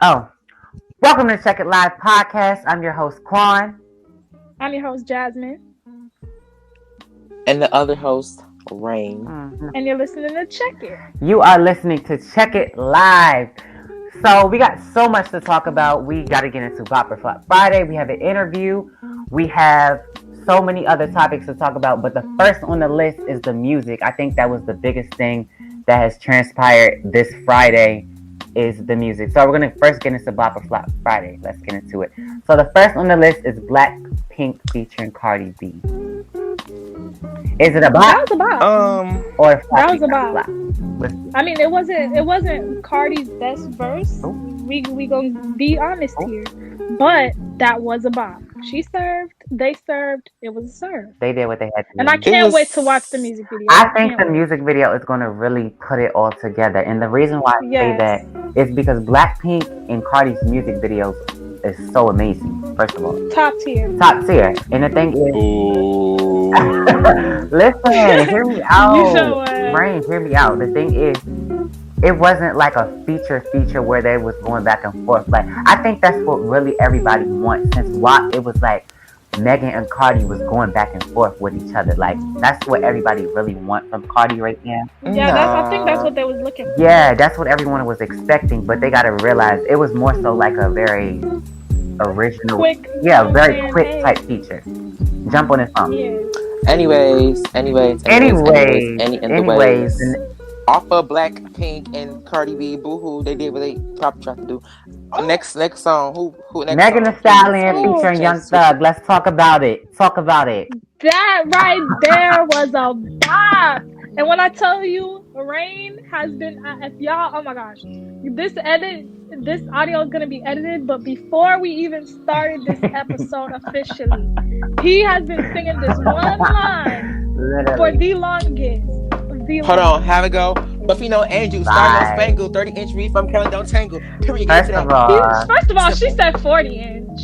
Oh, welcome to Check It Live podcast. I'm your host, Quan. I'm your host, Jasmine. And the other host, Rain. And you're listening to Check It. You are listening to Check It Live. So we got so much to talk about. We got to get into Bop or Flop Friday. We have an interview. We have so many other topics to talk about. But the first on the list is the music. I think that was the biggest thing that has transpired this Friday is the music. So we're going to first get into Bop or Flop Friday. Let's get into it. So the first on the list is Blackpink featuring Cardi B. Is it a bop? That was a bop. Or a flop? That was a bop. I mean, it wasn't Cardi's best verse. Ooh. We gonna be honest here, but that was a bop. She served. They served. It was a serve. They did what they had to do. And I can't wait to watch the music video. I think the music video is going to really put it all together. And the reason why I say that is because Blackpink and Cardi's music videos is so amazing. First of all, top tier. And the thing is, listen, hear me out. Rain, hear me out. The thing is, it wasn't like a feature where they was going back and forth. Like, I think that's what really everybody wants. Since WAP, it was like Megan and Cardi was going back and forth with each other. Like, that's what everybody really want from Cardi right now. Yeah, I think that's what they was looking for. Yeah, that's what everyone was expecting. But they got to realize it was more so like a very original, very quick type feature. Jump on this phone. Yeah. Anyways. Off of Blackpink and Cardi B, boohoo, they did what they probably tried to do. Next song, who next? Megan Thee Stallion featuring Young Thug. Let's talk about it. That right there was a bop. And when I tell you, Rain has been, if y'all, oh my gosh, this audio is going to be edited, but before we even started this episode officially, he has been singing this one line for the longest. Hold on, have it go. Buffino Andrew, Star No Spangle, 30-inch read from Kelly Don't Tangle. First of all, she said 40-inch.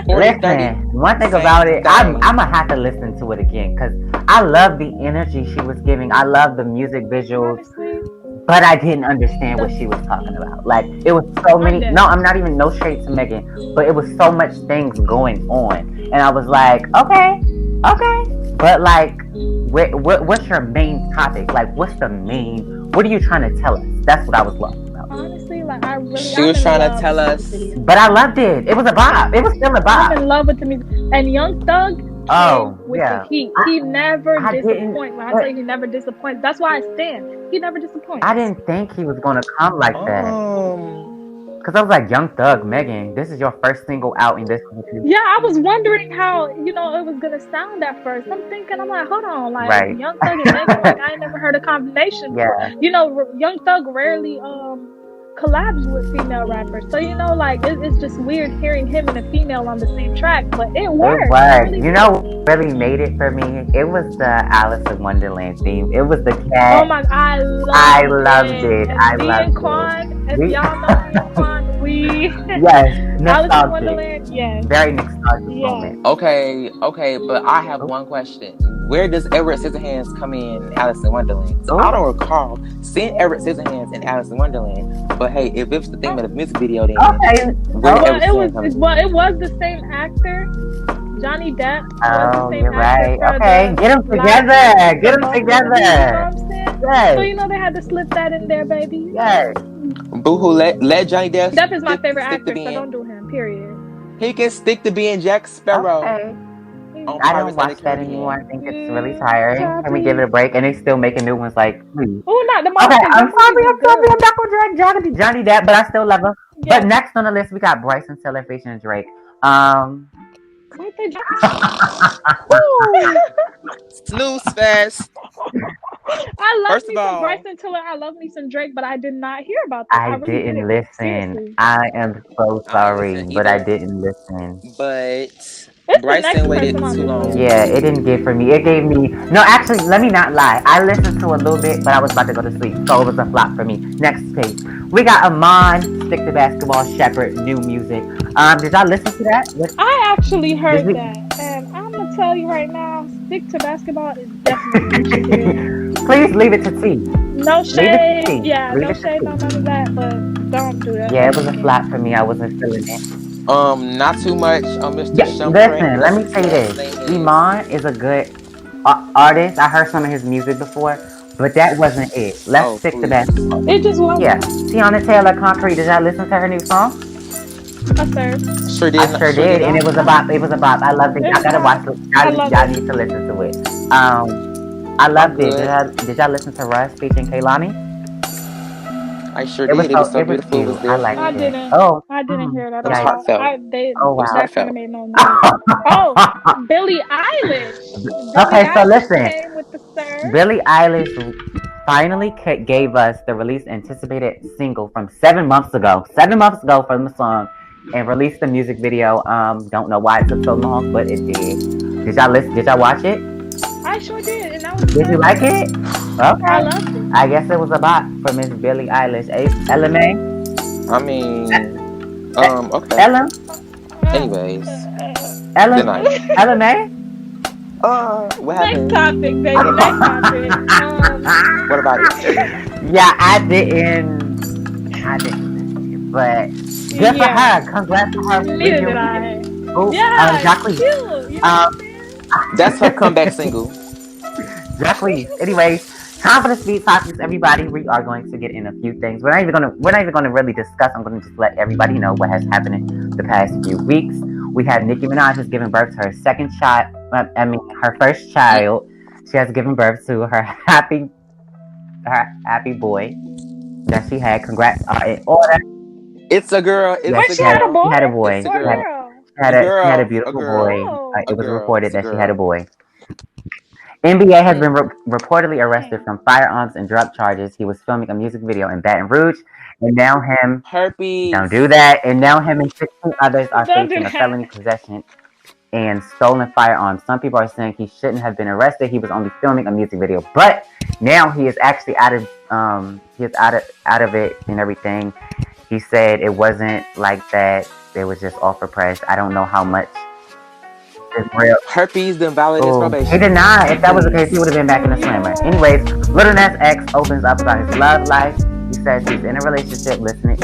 Listen, one thing about it, I'm gonna have to listen to it again because I love the energy she was giving. I love the music visuals. Honestly, but I didn't understand what she was talking about. Like, it was so many. No, I'm not even no shade to Megan, but it was so much things going on, and I was like, okay, but like, what's your main topic? Like, what are you trying to tell us? That's what I was lost about. Honestly, she was trying to tell us, but I loved it. It was a bop. It was still a bop. I'm in love with the music, and Young Thug. The heat. He never disappoints. When I tell you he never disappoints, that's why I stand. He never disappoints. I didn't think he was gonna come like that. Cause I was like, Young Thug, Megan, this is your first single out in this country. Yeah, I was wondering how it was gonna sound at first. I'm like, hold on, like Young Thug and Megan, like I ain't never heard a combination. Yeah. Young Thug rarely collabs with female rappers, so like it's just weird hearing him and a female on the same track, but it worked. It was. Really what really made it for me? It was the Alice in Wonderland theme. It was the cat. Oh my! I loved it. Quan, if y'all know Quan, yes, Alice in Wonderland. Yes, very nostalgic moment. Okay, but I have one question. Where does Edward Scissorhands come in Alice in Wonderland? So I don't recall seeing Edward Scissorhands in Alice in Wonderland. But hey, if it's the theme of the music video, then it was the same actor, Johnny Depp. Oh, you're right. Okay, get them together. You know what I'm saying? Yes. So they had to slip that in there, baby. Yes. Boohoo, let Johnny Depp. Depp is my favorite actor, so don't do him. Period. He can stick to being Jack Sparrow. Okay. I don't watch that anymore. I think it's really tiring. Can we give it a break? And they still making new ones like, Oh, not the Okay, I'm sorry. I'm not going to drag Johnny Depp, but I still love him. Yeah. But next on the list, we got Bryson Tiller featuring Drake. Snooze fest. I love me some Bryson Tiller. I love me some Drake, but I did not hear about that. I didn't listen. Seriously. I am so sorry, but I didn't listen. But Bryson waited too long. Yeah, it didn't give for me. It gave me... No, actually, let me not lie. I listened to a little bit, but I was about to go to sleep, so it was a flop for me. Next page. We got Amon, Stick to Basketball, Shepherd, new music. Did y'all listen to that? I actually heard that, and I'm going to tell you right now, Stick to Basketball is definitely Please leave it to T. No shade. Yeah, no shade, no none of that, but... Don't do that. Yeah, it was a flop for me. I wasn't feeling it. Not too much on Mr. Yeah, Shumpert. listen, let me say this. Iman is a good artist. I heard some of his music before, but that wasn't it. Let's stick to basketball. It just wasn't. Yeah. Tiana Taylor, Concrete. Did y'all listen to her new song? I served. Sure did. I sure did, and it was a bop. It was a bop. I loved it. I gotta watch it. Y'all need to listen to it. I loved it. Did y'all listen to Russ featuring Kehlani? I sure did. It was so beautiful. It was I didn't. Oh, I didn't hear that it was at all. heartfelt. That kind of made no noise. Oh, Billie Eilish. Okay, so listen. Came with the serve. Billie Eilish finally gave us the release anticipated single from 7 months ago. 7 months ago from the song, and released the music video. Don't know why it took so long, but it did. Did y'all listen? Did y'all watch it? I sure did, and that was. Did you like it? Okay. I loved it. I guess it was a bop for Miss Billie Eilish. LMA? I mean, okay. Ella? Anyways. LMA? What happened? Next topic, baby. Next topic. What about it? Yeah, I didn't. But good for her. Congrats to her. Neither did I. Oh, Yeah, Jacqueline. cute. That's her comeback single. Jacqueline. Anyways, time for the speed topics, everybody. We are going to get in a few things. We're not even gonna really discuss. I'm gonna just let everybody know what has happened in the past few weeks. We had Nicki Minaj has given birth to her second child. Her first child. She has given birth to her happy boy that she had. Congrats are in order. It's a girl. She had a boy. She had a boy. It's a girl. She had a beautiful boy. It was reported that she had a boy. NBA has been reportedly arrested from firearms and drug charges. He was filming a music video in Baton Rouge, and now him. Herpes. Don't do that. And now him and 16 others are facing a felony possession and stolen firearms. Some people are saying he shouldn't have been arrested. He was only filming a music video, but now he is actually out of it and everything. He said it wasn't like that. It was just all for press. I don't know how much is real. Herpes didn't violate his probation. He did not. If that was the case, he would have been back in the slammer. Anyways, Lil Nas X opens up about his love life. He says he's in a relationship. Listen,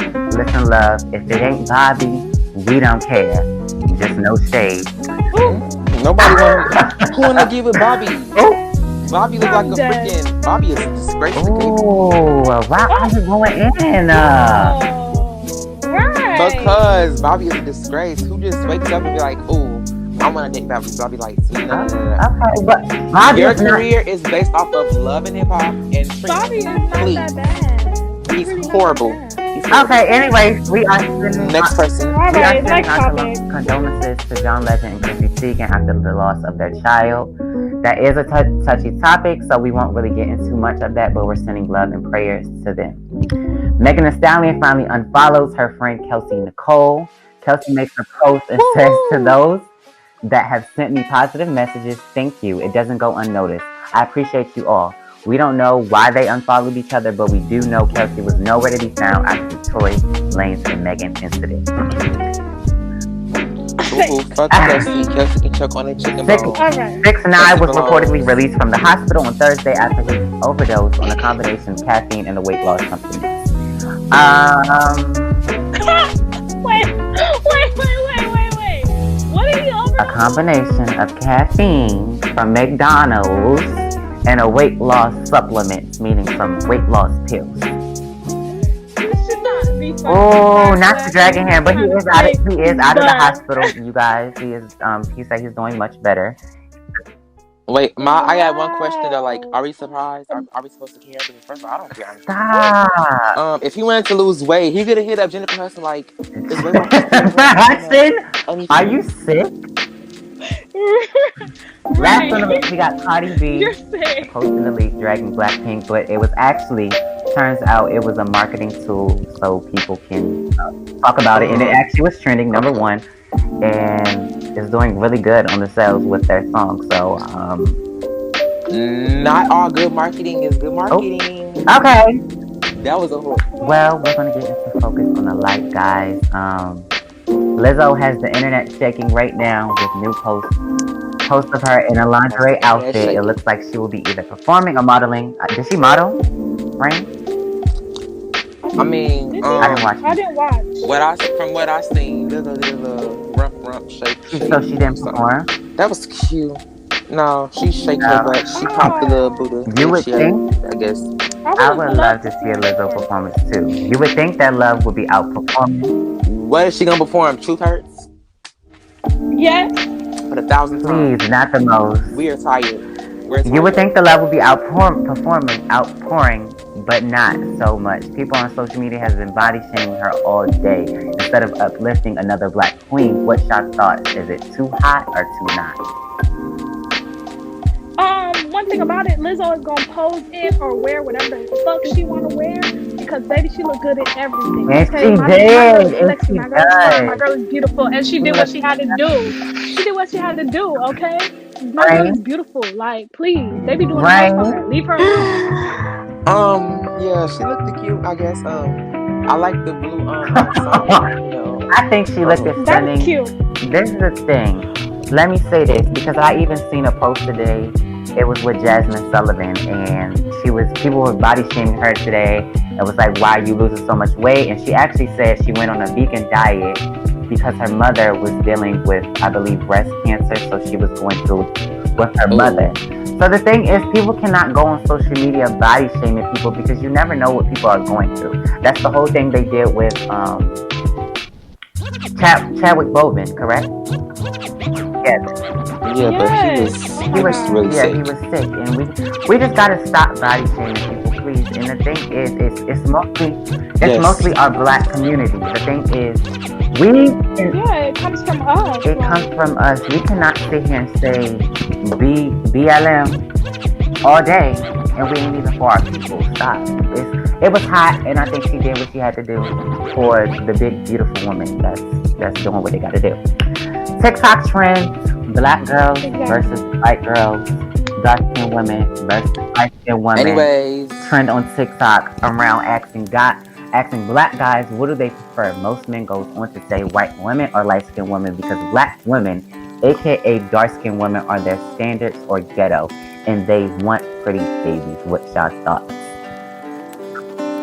love. If it ain't Bobby, we don't care. Just no shade. Nobody wanna give it Bobby. Bobby looks like a freaking. Bobby is a disgrace to people. Oh, why are you going in? Right. Because Bobby is a disgrace. Who just wakes up and be like, "Oh, I want to date Bobby." Bobby like, no. Okay, but Bobby your career is based off of love and hip hop and streaming. Bobby is not that bad. He's horrible. Okay, anyways, we are sending next person. Alright, next topic. Condolences to John Legend and Chrissy Teigen after the loss of their child. That is a touchy topic, so we won't really get into much of that, but we're sending love and prayers to them. Megan Thee Stallion finally unfollows her friend Kelsey Nicole. Kelsey makes a post and says to those that have sent me positive messages, thank you. It doesn't go unnoticed. I appreciate you all. We don't know why they unfollowed each other, but we do know Kelsey was nowhere to be found after the Tory Lanez and Megan incident. Fuck Kelsey. Kelsey can choke on a chicken bone. 6ix9ine was reportedly released from the hospital on Thursday after he overdosed on a combination of caffeine and the weight loss supplement. Wait. What did he overdose? A combination of caffeine from McDonald's and a weight loss supplement, meaning some weight loss pills. Oh, not to drag him, but he is out of the hospital, you guys. He said he's doing much better. Wait, I got one question though. Like, are we surprised? Are we supposed to care? Because first of all, I don't care. Stop. If he wanted to lose weight, he could have hit up Jennifer Hudson like, Hudson, are you sick? Last on the list, we got Cardi B posting the leak dragging Blackpink, but it was actually, turns out it was a marketing tool so people can talk about it, and it actually was trending #1, and is doing really good on the sales with their song. So, not all good marketing is good marketing. Okay. That was a whole. Well, we're gonna get into focus on the light, guys. Lizzo has the internet shaking right now with new posts of her in a lingerie outfit. It looks like she will be either performing or modeling. Did she model, Rain? I mean, Did I didn't watch I didn't watch. from what I seen, Lizzo did a little rump shake. So she didn't perform. That was cute. No, she shaked her No. butt. She popped the little booty. You And would she had, think. I guess. I would love to see a Lizzo performance too. You would think that Love would be outperforming. What is she gonna perform? Truth Hurts? Yes. For the 1,000th time. Please, not the most. We are tired. We're tired. You would think the Love would be outpouring, but not so much. People on social media has been body shaming her all day instead of uplifting another black queen. What's y'all thoughts? Is it too hot or too not? One thing about it, Lizzo is gonna pose in or wear whatever the fuck she wanna wear because baby, she look good in everything. And Okay? she My did. girl is And sexy. she My girl is does. fine. My girl is beautiful, and she did what she had to do. She did what she had to do. Okay, my girl Right. is beautiful. Like, please, they be doing Right. the most for her. Leave her alone. Yeah, she looked cute, I guess. I like the blue song, I think she looked That's stunning. cute. This is the thing. Let me say this because I even seen a post today. It was with Jasmine Sullivan, and people were body shaming her today. It was like, why are you losing so much weight? And she actually said she went on a vegan diet because her mother was dealing with, I believe, breast cancer. So she was going through with her mother. So the thing is, people cannot go on social media body shaming people because you never know what people are going through. That's the whole thing they did with Chadwick Boseman, correct? Yes. Yeah, but he was really sick. He was sick, and we just gotta stop body shaming people, please. And the thing is, it's mostly our black community. The thing is, it comes from us. It comes from us. We cannot sit here and say BLM all day, and we ain't even for our people. Stop. It was hot, and I think she did what she had to do for the big, beautiful woman that's doing what they gotta do. TikTok trends: black girls versus white girls, dark-skinned women versus light-skinned women. Anyways, Trend on TikTok around asking black guys what do they prefer. Most men goes on to say white women or light-skinned women because black women, aka dark-skinned women, are their standards or ghetto, and they want pretty babies. What's y'all thoughts?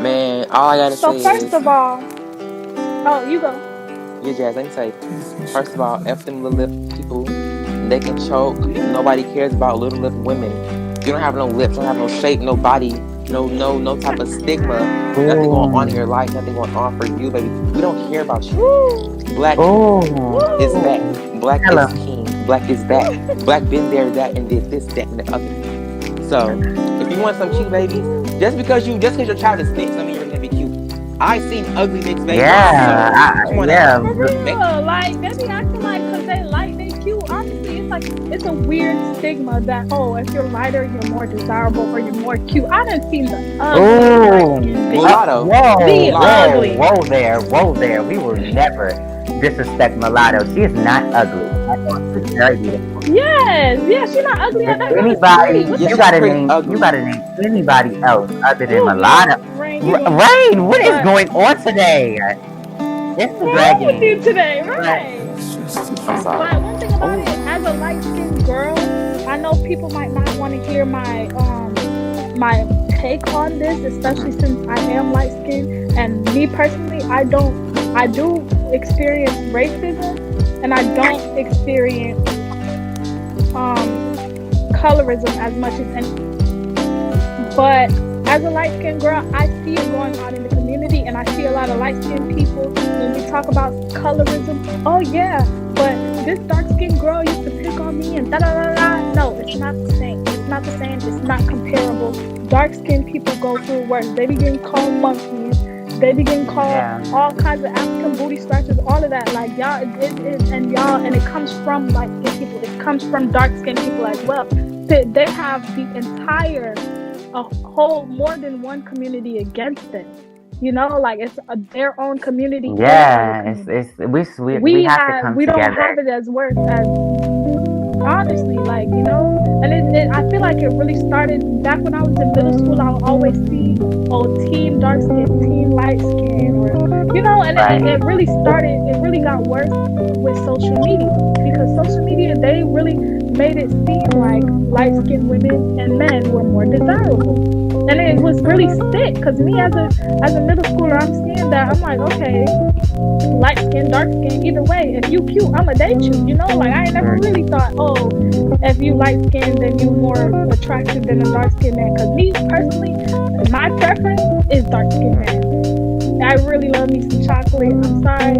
Man, all I gotta say is... So first of all, you go. Yeah, Jazz, let me say, first of all, F them little lip people. They can choke. Nobody cares about little lip women. You don't have no lips, don't have no shape, no body, no type of stigma. Nothing going on in your life, nothing going on for you, baby. We don't care about you. Black is back. Black is king. Black is back. Black been there, that, and did this, that, and the other. So, if you want some cute babies, just because your child is mixed, I mean you're gonna be cute. I seen ugly mixed babies. Yeah. For real, like they be acting like because they like they cute. Honestly, it's a weird stigma that if you're lighter, you're more desirable or you're more cute. I done seen the ugly. Mulatto. Whoa there. We will never disrespect Mulatto. She is not ugly. She's very beautiful. Yes, she's not ugly. Anybody, you gotta name anybody else other than Mulatto. Rain, what is going on today? It's the dragon. What's with you today, right? I'm sorry. But one thing about it, as a light-skinned girl, I know people might not want to hear my take on this, especially since I am light-skinned, and me personally, I do experience racism, and I don't experience colorism as much as any. But as a light-skinned girl, I see it going on in the community, and I see a lot of light-skinned people when we talk about colorism. Oh yeah, but this dark-skinned girl used to pick on me and da-da-da-da. No, it's not the same. It's not the same. It's not comparable. Dark-skinned people go through worse. They be getting called monkeys. They be getting called all kinds of African booty scratchers, all of that. Like y'all, and it comes from light-skinned people. It comes from dark-skinned people as well. They have the entire more than one community against them. You know, like it's their own community. Yeah, we have to come we together. don't have it as worse as honestly, like, you know, and I feel like it really started back when I was in middle school. I would always see team dark skin, team light skin, or you know, and it really really got worse with social media, because social media, they really made it seem like light-skinned women and men were more desirable. And it was really sick, because me as a middle schooler, I'm seeing that. I'm like, okay, light skin, dark skin, either way, if you cute, I'ma date you. You know, like I never really thought, oh, if you light skin, then you more attractive than a dark skin man. Cause me personally, my preference is dark skin man. I really love me some chocolate. I'm sorry,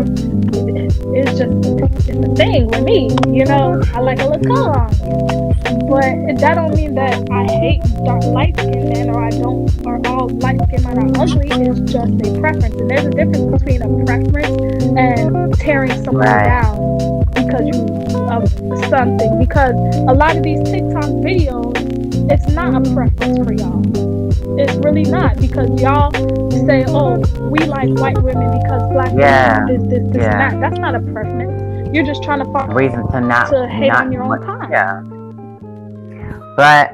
it's a thing with me. You know, I like a little color on me. But that don't mean that I hate light skin men, or I don't, or all light skin men are ugly. It's just a preference, and there's a difference between a preference and tearing someone down because of something. Because a lot of these TikTok videos, it's not a preference for y'all. It's really not, because y'all say, oh, we like white women because black women do this, and that. That's not a preference. You're just trying to find reason to hate on your own kind. Yeah. But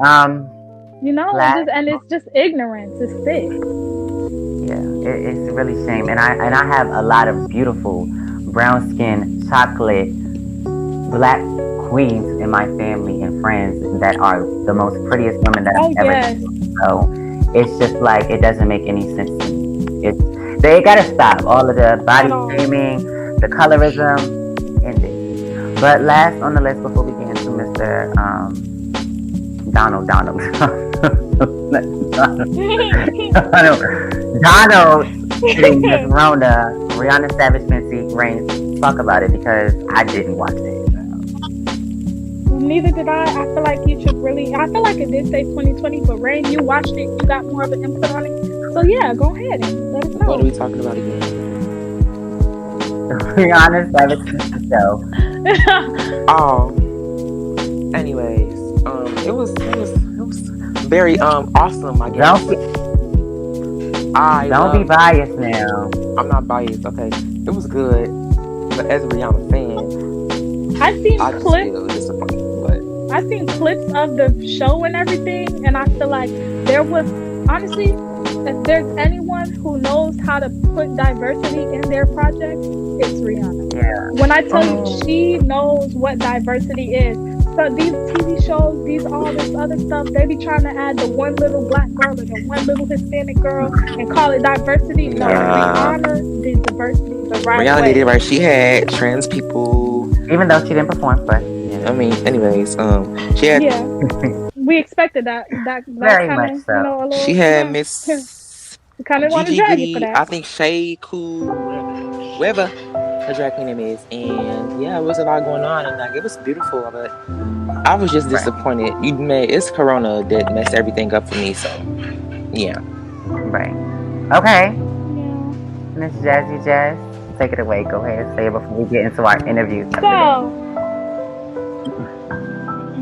you know, it's just ignorance. It's sick. Yeah, it's really a shame. And I have a lot of beautiful brown skin, chocolate, black queens in my family and friends that are the most prettiest women that I've ever seen. So it's just like, it doesn't make any sense to me. They gotta stop all of the body shaming, the colorism, and this. But last on the list before we get into Mr. Donald sitting Miss Rona, Rihanna Savage, Fenty, Reigns. Talk about it, because I didn't watch it. Neither did I. I feel like you should really. I feel like it did say 2020, but Rain, you watched it. You got more of an input on it. So yeah, go ahead and let us know. What are we talking about again? Rihanna Savage Fenty show. Oh. Anyways, it was very awesome, I guess. Don't be biased now. I'm not biased, okay. It was good, but as a Rihanna fan, I've seen clips. Still disappointed, but I've seen clips of the show and everything, and I feel like there was, honestly, if there's anyone who knows how to put diversity in their project, it's Rihanna. Yeah. When I tell you, she knows what diversity is. So these TV shows, all this other stuff, they be trying to add the one little black girl or the one little Hispanic girl and call it diversity. No, Rihanna did diversity the right way. Rihanna did it right. She had trans people. Even though she didn't perform, but yeah. I mean, anyways, she had. Yeah, we expected that very kind much of, so. You know, a little, she had Miss. We kind of want to drag you for that. I think Shay Cool, whoever her drag queen name is, and yeah, it was a lot going on, and like it was beautiful, but I was just disappointed. It's Corona that messed everything up for me, so yeah. Right. Okay. Miss Jazzy Jazz, take it away. Go ahead and say it before we get into our interview. So,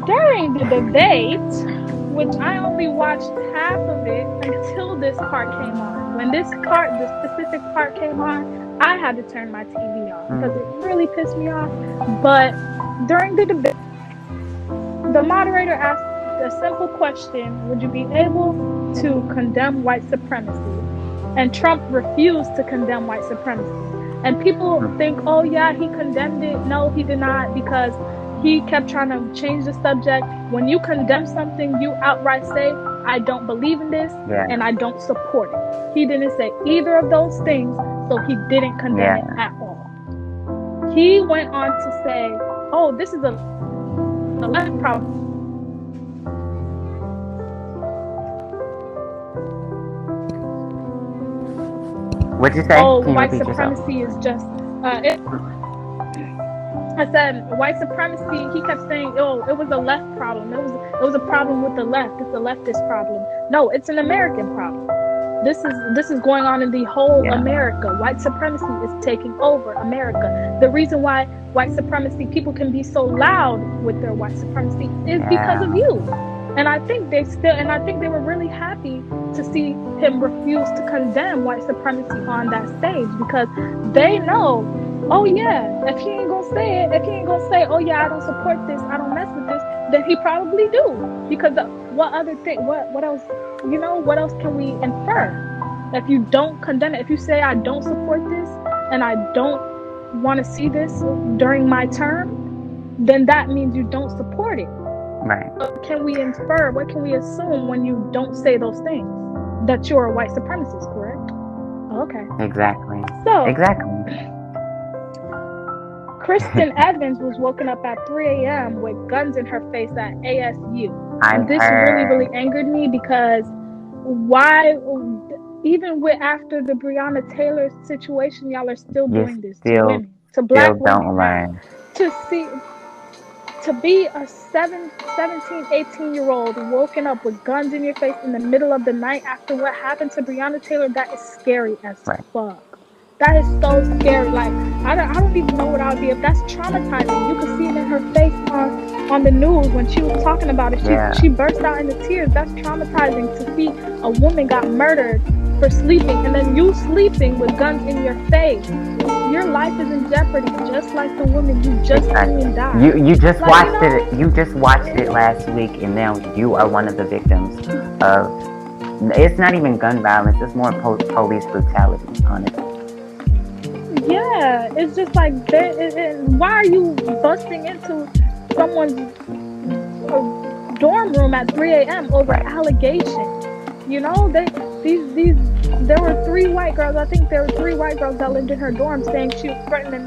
during the debate, which I only watched half of it until this part came on. When the specific part came on, I had to turn my TV off because it really pissed me off. But during the debate, the moderator asked a simple question: would you be able to condemn white supremacy? And Trump refused to condemn white supremacy. And people think, oh yeah, he condemned it. No, he did not, because he kept trying to change the subject. When you condemn something, you outright say, I don't believe in this, and I don't support it. He didn't say either of those things, so he didn't condemn it at all. He went on to say, oh, this is a left problem. What'd you say? Oh, white supremacy is just... I said white supremacy. He kept saying, "Oh, it was a left problem. It was a problem with the left. It's a leftist problem." No, it's an American problem. This is going on in the whole America. White supremacy is taking over America. The reason why white supremacy people can be so loud with their white supremacy is because of you. And I think they were really happy to see him refuse to condemn white supremacy on that stage, because they know, oh yeah, if he ain't gonna say, oh yeah, I don't support this, I don't mess with this, then he probably do. Because what else, what else can we infer? If you don't condemn it, if you say I don't support this and I don't want to see this during my term, then that means you don't support it. Right. What can we infer? What can we assume when you don't say those things? That you're a white supremacist, correct? Okay. Exactly. So, exactly. Kristen Evans was woken up at 3 a.m. with guns in her face at ASU. This really angered me because why, even with after the Breonna Taylor situation, y'all are still doing this to women, to black women, to be a 17, 18-year-old woken up with guns in your face in the middle of the night after what happened to Breonna Taylor, that is scary as fuck. That is so scary. Like, I don't even know what I would be if that's traumatizing. You could see it in her face on the news when she was talking about it. She burst out into tears. That's traumatizing to see a woman got murdered for sleeping, and then you sleeping with guns in your face. Your life is in jeopardy, just like the woman you just seen die. You just watched it. You just watched it last week, and now you are one of the victims of. It's not even gun violence. It's more police brutality, honestly. Yeah, it's just like, why are you busting into someone's dorm room at 3 a.m. over allegations? You know, there were 3 white girls. I think there were 3 white girls that lived in her dorm, saying she was threatening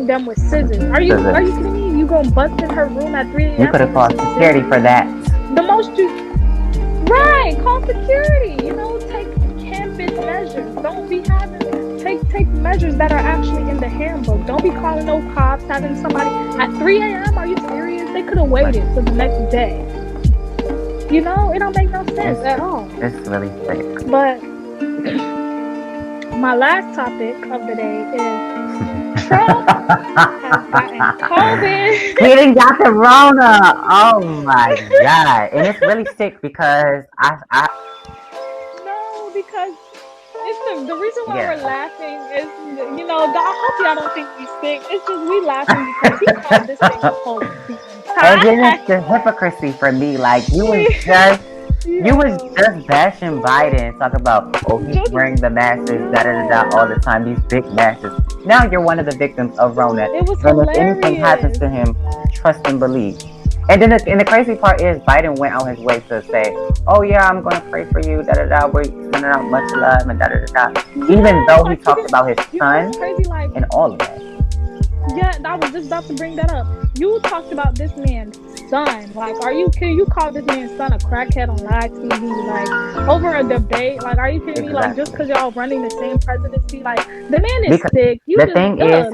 them with scissors. Are you kidding me? You gonna bust in her room at 3 a.m.? You could have called security for that. Call security. You know, take campus measures. Don't be having. Take measures that are actually in the handbook. Don't be calling no cops, having somebody at 3 a.m. Are you serious? They could have waited till the next day. You know, it don't make no sense at all. It's really sick. But my last topic of the day is Trump has gotten COVID. He done got the Rona. Oh my God. And it's really sick because because the reason why we're laughing is, you know, I hope y'all don't think we sick. It's just we laughing because he called this thing a COVID. And then it's the hypocrisy for me. Like, you was just bashing Biden, talk about, he's wearing the masks, all the time, these big masks. Now you're one of the victims of Rona. It was and if anything happens to him, trust and believe. And then the crazy part is Biden went out his way to say, oh yeah, I'm going to pray for you, we're sending out much love, and even though he talked about his son and all of that. Yeah, I was just about to bring that up. You talked about this man's son. Like, are you kidding? You call this man's son a crackhead on live TV, like, over a debate? Like, are you kidding me? Like, just because y'all running the same presidency? Like, the man is sick. The thing is,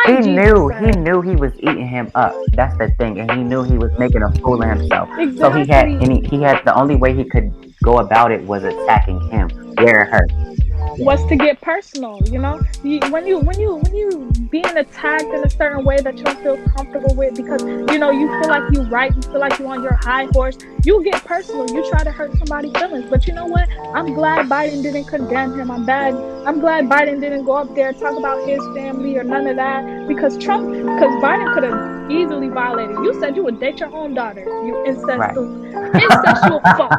he knew he was eating him up. That's the thing, and he knew he was making a fool of himself. Exactly. So he had the only way he could go about it was attacking him where it hurt. Was to get personal, you know. When you being attacked in a certain way that you don't feel comfortable with, because you know you feel like you right, you feel like you on your high horse, you get personal. You try to hurt somebody's feelings. But you know what? I'm glad Biden didn't condemn him. I'm glad Biden didn't go up there and talk about his family or none of that, because Biden could have easily violated. You said you would date your own daughter. You incestual fuck.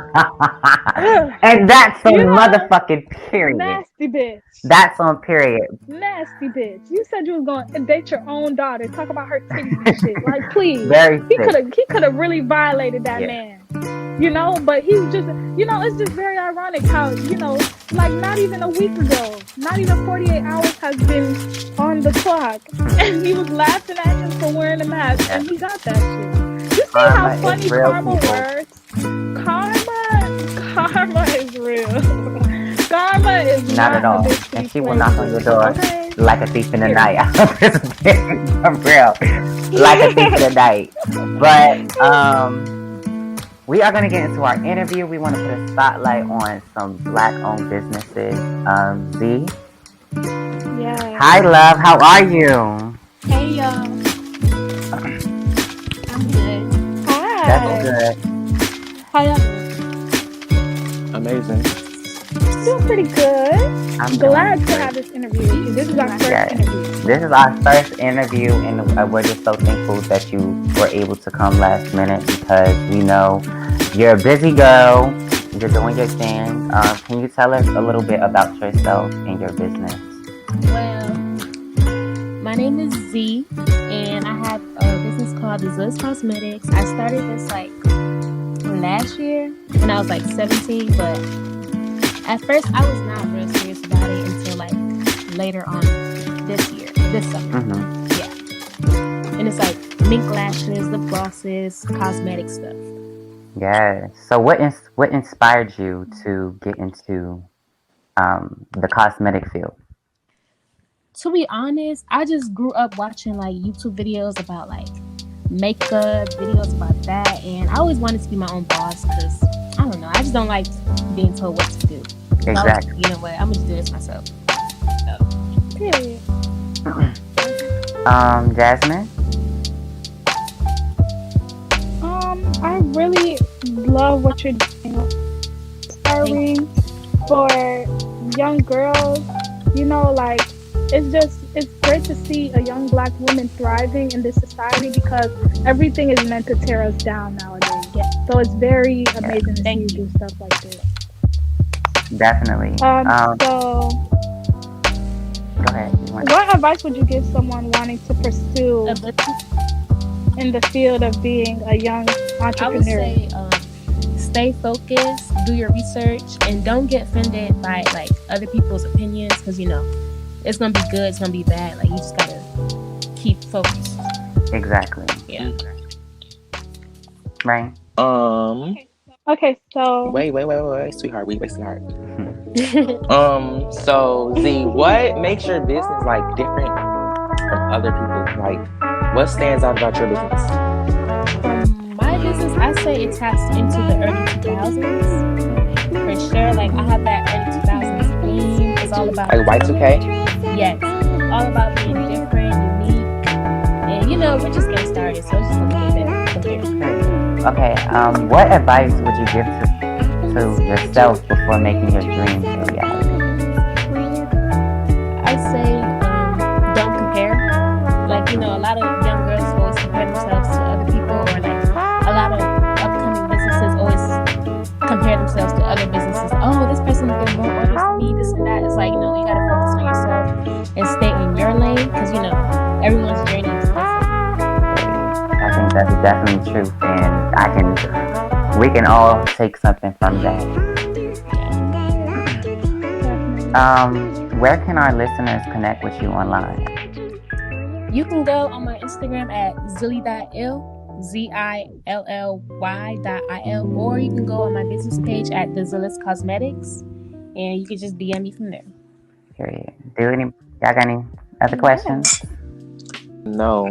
And that's a motherfucking period. Nasty bitch. That's on period. Nasty bitch. You said you was going to date your own daughter. Talk about her titties and shit. Like, please. He could have really violated that man. You know, but he's just, you know, it's just very ironic how, you know, like not even a week ago, not even 48 hours has been on the clock, and he was laughing at him for wearing a mask, and he got that shit. You see how funny karma works? Karma is real. Karma is not at all. And she will knock on your door like a thief in the night. For real. Like a thief in the night. But, we are going to get into our interview. We want to put a spotlight on some Black-owned businesses. Z? Yeah. Hi, love. How are you? Hey, y'all. I'm good. Hi. That's good. How y'all? Amazing. Doing pretty good. I'm glad to have this interview with you. This is our first interview. This is our first interview, and we're just so thankful that you were able to come last minute, because we know you're a busy girl. You're doing your thing. Can you tell us a little bit about yourself and your business? Well, my name is Z, and I have a business called Zill's Cosmetics. I started this like last year when I was like 17, but at first I was not real serious about it until like later on this summer. Yeah. And it's like mink lashes, lip glosses, cosmetic stuff. Yeah. So what inspired you to get into the cosmetic field? To be honest, I just grew up watching like YouTube videos about like makeup, videos about that, and I always wanted to be my own boss because I don't know, I just don't like being told what to do. Exactly. So I was like, you know what, I'm gonna just do this myself. So, Period. Jasmine? I really love what you're doing. Inspiring for young girls. You know, like it's great to see a young Black woman thriving in this society because everything is meant to tear us down nowadays. Yeah. So it's very amazing to see you do stuff like this. Definitely. So go ahead. What advice would you give someone wanting to pursue in the field of being a young entrepreneur? I would say stay focused, do your research, and don't get offended by like other people's opinions because you know it's gonna be good, it's gonna be bad. Like you just gotta keep focused. Exactly. Yeah. Right. Okay, so Wait, sweetheart. Sweetheart. So Z, what makes your business like different from other people? Like, what stands out about your business? My business, I say it taps into the early 2000s for sure. Like I have that early 2000s theme. It's all about Like Y2K? Yes, all about being different, unique, and you know we're just getting started, so it's just gonna get better from here. Okay. What advice would you give to yourself before making your dreams a reality? I say don't compare. Like you know, a lot of young girls always compare themselves to other people, or like a lot of upcoming businesses always compare themselves to other businesses. Oh, this person is getting more orders than me, this and that. It's like, you know, you gotta focus on yourself and stay in your lane because you know everyone's journey is different. I think that's definitely true, and we can all take something from that. Where can our listeners connect with you online? You can go on my Instagram at zilly.il, ZILLY.IL, or you can go on my business page at Zill's Cosmetics, and you can just DM me from there. Period. Y'all got any other questions? No.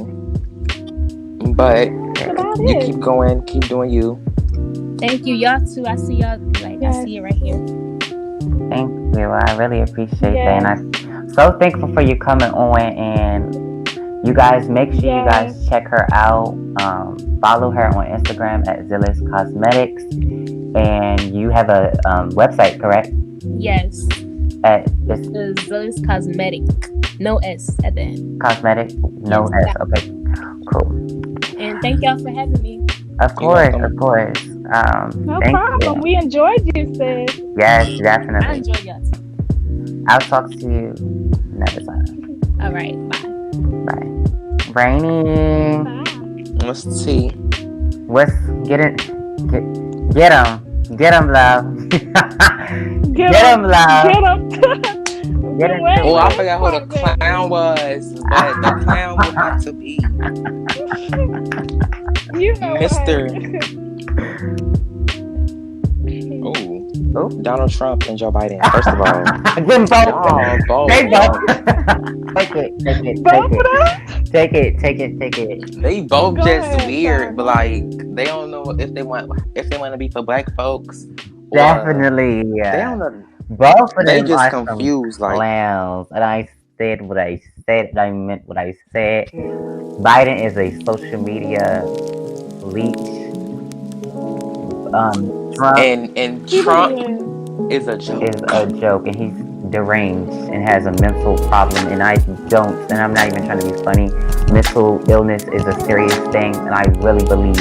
But you keep going, keep doing you. Thank you, y'all too. I see y'all I see it right here. Thank you. I really appreciate that, and I'm so thankful for you coming on. And you guys, make sure you guys check her out. Follow her on Instagram at Zill's Cosmetics, and you have a website, correct? Yes. At Zill's Cosmetic, no S at the end. Cosmetic, no S. Okay, cool. And thank y'all for having me. Of course. no problem. You. We enjoyed you, sis. Yes, definitely. I enjoyed y'all too. I'll talk to you another time. All right, bye. Rainy. Let's see. Get him, love. Get him, love. Get him. Oh, I forgot who the clown was, but the clown would have to be You know Mr. Oh, Donald Trump and Joe Biden. First of all, them both. They both. Take it. They both Go just ahead, weird, but like they don't know if they want to be for Black folks. Definitely, They don't know. Both of They them just are confused, some like clowns. And I said what I said. I meant what I said. Biden is a social media leech. Trump and Trump is a joke. And he's deranged and has a mental problem. And I'm not even trying to be funny. Mental illness is a serious thing, and I really believe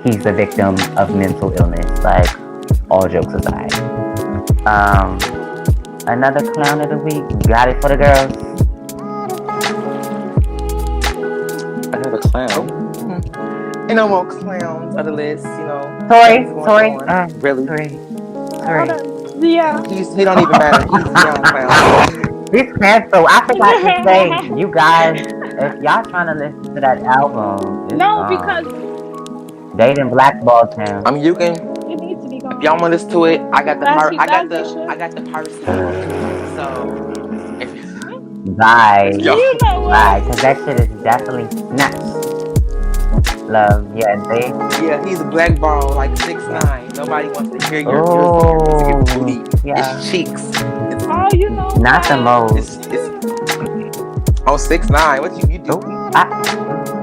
he's a victim of mental illness. Like, all jokes aside. Another clown of the week. Got it for the girls. Another clown. Ain't no more clowns on the list, Tori, Really? Tori. Yeah. He don't even matter. He's a young clown. He's canceled. I forgot to say, you guys, if y'all trying to listen to that album, it's No, gone. because They didn't blackball him. I mean, you can. it needs to be gone. If y'all want to listen to it, I got the As they piracy. So, if Bye. You know what? Bye. Because that shit is definitely snatched. Love. Yeah, he's a black ball, like 6'9". Nobody wants to hear your booty. Yeah. It's cheeks. Oh, you know Not the most. It's 6'9". What you do?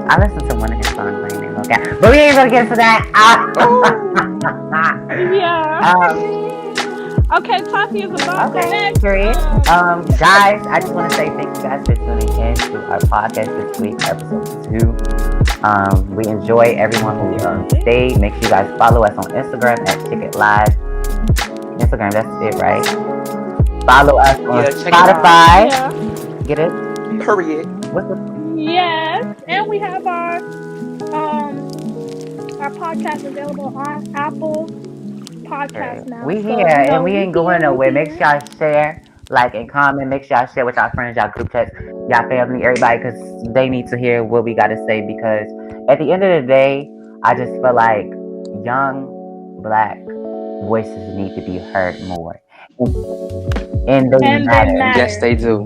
I listened to one of his songs right now. Okay, but we ain't gonna get into that. Yeah. Okay, Tati is about next. Period. Guys, I just want to say thank you guys for tuning in to our podcast this week, episode 2. We enjoy everyone who stayed. Make sure you guys follow us on Instagram at Ticket Live. Instagram, that's it, right? Follow us on Spotify. Yeah. Get it? Period. Yes, and we have our podcast available on Apple Podcasts now. We here and we ain't going nowhere. Make sure y'all share, like, and comment. Make sure y'all share with y'all friends, y'all group chats, y'all family, everybody, because they need to hear what we got to say. Because at the end of the day, I just feel like young black voices need to be heard more, and they matter. Yes, they do.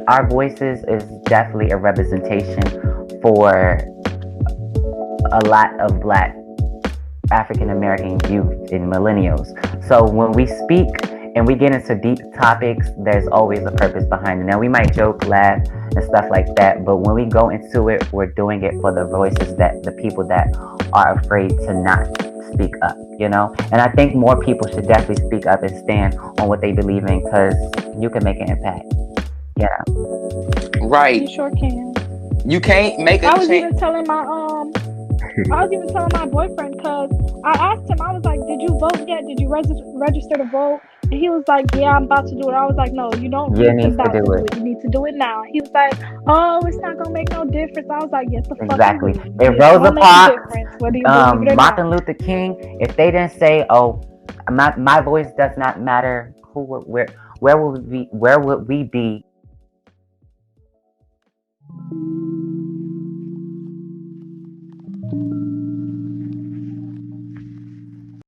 Our voices is definitely a representation for a lot of black African American youth and millennials. So when we speak and we get into deep topics, there's always a purpose behind it. Now we might joke, laugh, and stuff like that, but when we go into it, we're doing it for the voices that the people that are afraid to not speak up, And I think more people should definitely speak up and stand on what they believe in, because you can make an impact. Right. You sure can. You can't make a change. I was even telling my boyfriend, because I asked him, I was like, did you vote yet? Did you register to vote? And he was like, yeah, I'm about to do it. I was like, no, you don't need to do it. You need to do it now. He was like, oh, it's not going to make no difference. I was like, yes, the fuck. Exactly. If Rosa Parks, Martin Luther King, if they didn't say, oh, my voice does not matter, where would we be